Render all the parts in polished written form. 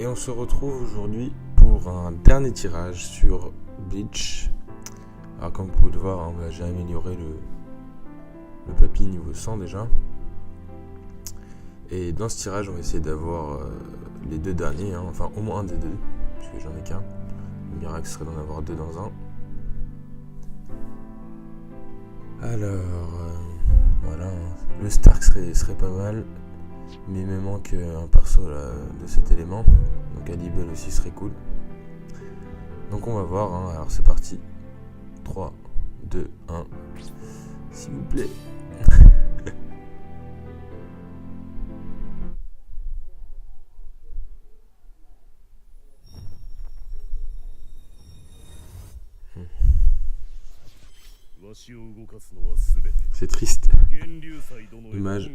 Et on se retrouve aujourd'hui pour un dernier tirage sur Bleach. Alors comme vous pouvez le voir, j'ai amélioré le papy niveau 100 déjà. Et dans ce tirage, on va essayer d'avoir les deux derniers, enfin au moins un des deux, parce que j'en ai qu'un. Le miracle serait d'en avoir deux dans un. Alors, voilà, le Stark serait pas mal, mais il me manque un perso là, de cet élément, donc Alibel aussi serait cool. Donc on va voir, alors c'est parti. 3, 2, 1, s'il vous plaît. C'est triste. Dommage.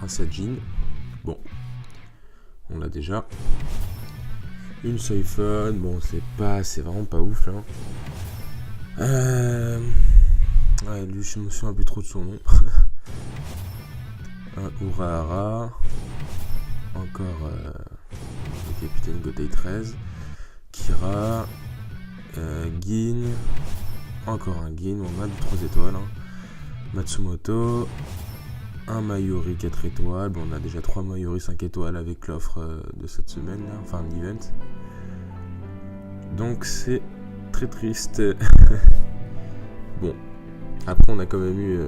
Un Sajin. Bon. On l'a déjà. Une Siphon. Bon, c'est vraiment pas ouf là. Ouais, lui, je me souviens un peu trop de son nom. Un Urahara. Encore le capitaine Gotei 13. Kira. Gin. Encore un Gin, on a du 3 étoiles. Matsumoto. Un Mayuri 4 étoiles. Bon, on a déjà 3 Mayuri 5 étoiles avec l'offre de cette semaine, là, enfin l'event. Donc c'est très triste. Bon, après on a quand même eu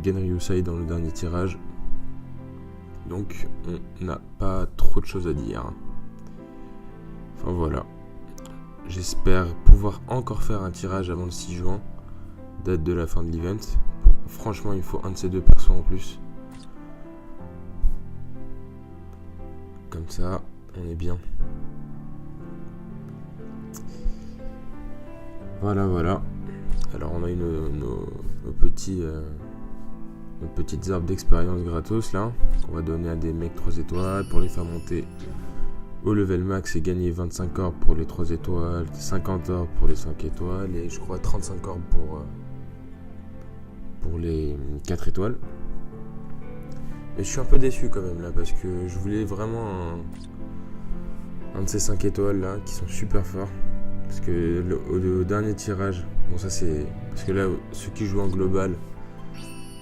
Genryusai dans le dernier tirage. Donc on n'a pas trop de choses à dire. Enfin voilà. J'espère pouvoir encore faire un tirage avant le 6 juin, date de la fin de l'event. Franchement, il faut un de ces deux persos en plus. Comme ça, on est bien. Voilà. Alors, on a eu nos petites arbres d'expérience gratos là, qu'on va donner à des mecs 3 étoiles pour les faire monter au level max et gagner 25 orbes pour les 3 étoiles, 50 orbes pour les 5 étoiles et je crois 35 orbes pour les 4 étoiles. Et je suis un peu déçu quand même là parce que je voulais vraiment un de ces 5 étoiles là qui sont super forts. Parce que au dernier tirage, bon ça c'est... Parce que là ceux qui jouent en global,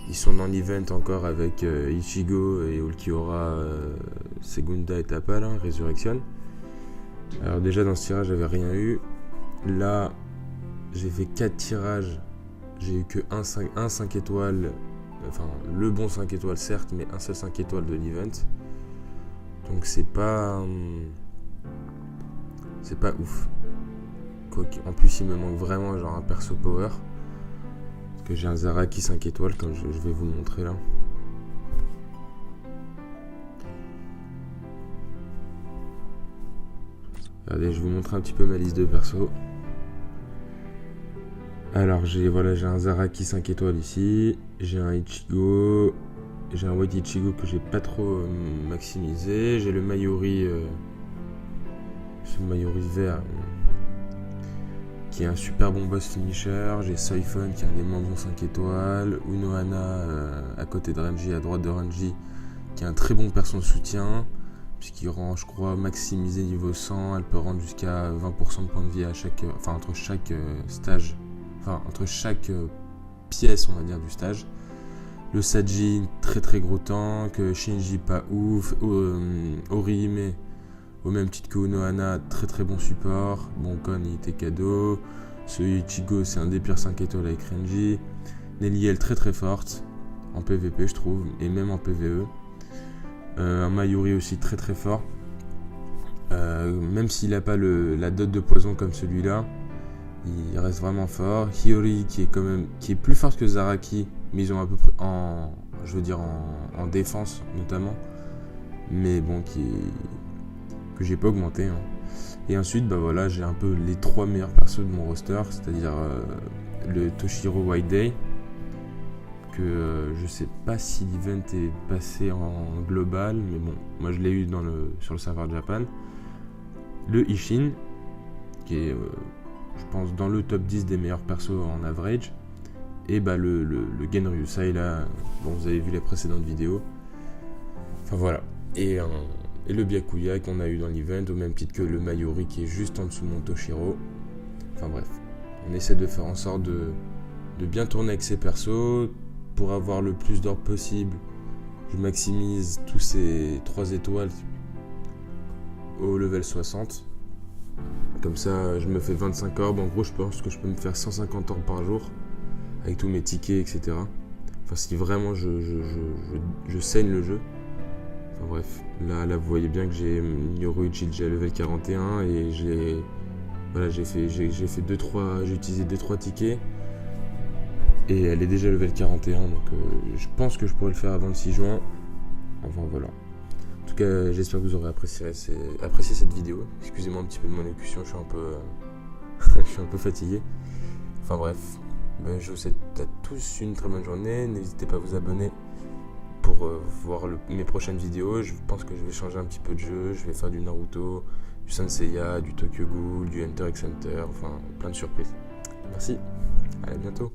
ils sont dans l'event encore avec Ichigo et Ulquiorra, Segunda et Tappa, là, Resurrection. Alors déjà dans ce tirage j'avais rien eu. Là j'ai fait 4 tirages. J'ai eu que un 5 étoiles. Enfin le bon 5 étoiles certes, mais un seul 5 étoiles de l'event. Donc c'est pas ouf. En plus il me manque vraiment genre un perso power. Que j'ai un Zaraki 5 étoiles comme je vais vous le montrer là. Regardez, je vous montre un petit peu ma liste de persos. Alors j'ai un Zaraki 5 étoiles ici, j'ai un Ichigo, j'ai un White Ichigo que j'ai pas trop maximisé, j'ai le Mayuri, ce Mayuri vert qui est un super bon boss finisher, j'ai Siphon qui est un des moins bons 5 étoiles, Unohana à côté de Renji, à droite de Renji, qui est un très bon perso de soutien, puisqu'il rend, je crois, maximisé niveau 100, elle peut rendre jusqu'à 20% de points de vie à chaque, entre chaque stage, entre chaque pièce, on va dire, du stage. Le Sajin, très très gros tank, Shinji pas ouf, Orihime, au même titre que Unohana, très très bon support. Bon, Kon il était cadeau. Ce Ichigo c'est un des pires 5 étoiles avec Renji. Nelliel très très forte en PVP je trouve, et même en PVE. Un Mayuri aussi très très fort. Même s'il n'a pas la dot de poison comme celui-là, il reste vraiment fort. Hiyori qui est plus fort que Zaraki, mais ils ont à peu près en défense notamment. Mais bon, que j'ai pas augmenté. Et ensuite, j'ai un peu les 3 meilleurs persos de mon roster, c'est-à-dire le Toshiro White Day, que je sais pas si l'event est passé en global, mais bon, moi je l'ai eu sur le serveur Japan. Le Ishin, qui est, je pense, dans le top 10 des meilleurs persos en average. Et le Genryusai là, bon vous avez vu les précédentes vidéos. Enfin voilà. Et Et le Byakuya qu'on a eu dans l'event, au même titre que le Mayuri qui est juste en dessous de mon Toshiro. Enfin bref, on essaie de faire en sorte de bien tourner avec ces persos. Pour avoir le plus d'or possible, je maximise tous ces 3 étoiles au level 60. Comme ça, je me fais 25 orbes. En gros, je pense que je peux me faire 150 orbes par jour avec tous mes tickets, etc. Enfin, si vraiment je saigne le jeu. Enfin bref, là vous voyez bien que j'ai Yoruichi déjà level 41 et j'ai utilisé 2-3 tickets et elle est déjà level 41, donc je pense que je pourrais le faire avant le 6 juin. Enfin voilà. En tout cas, j'espère que vous aurez apprécié cette vidéo. Excusez-moi un petit peu de mon élocution, je suis un peu fatigué. Enfin bref, je vous souhaite à tous une très bonne journée. N'hésitez pas à vous abonner pour voir mes prochaines vidéos. Je pense que je vais changer un petit peu de jeu. Je vais faire du Naruto, du Saint Seiya, du Tokyo Ghoul, du Hunter x Hunter, enfin plein de surprises. Merci, à bientôt.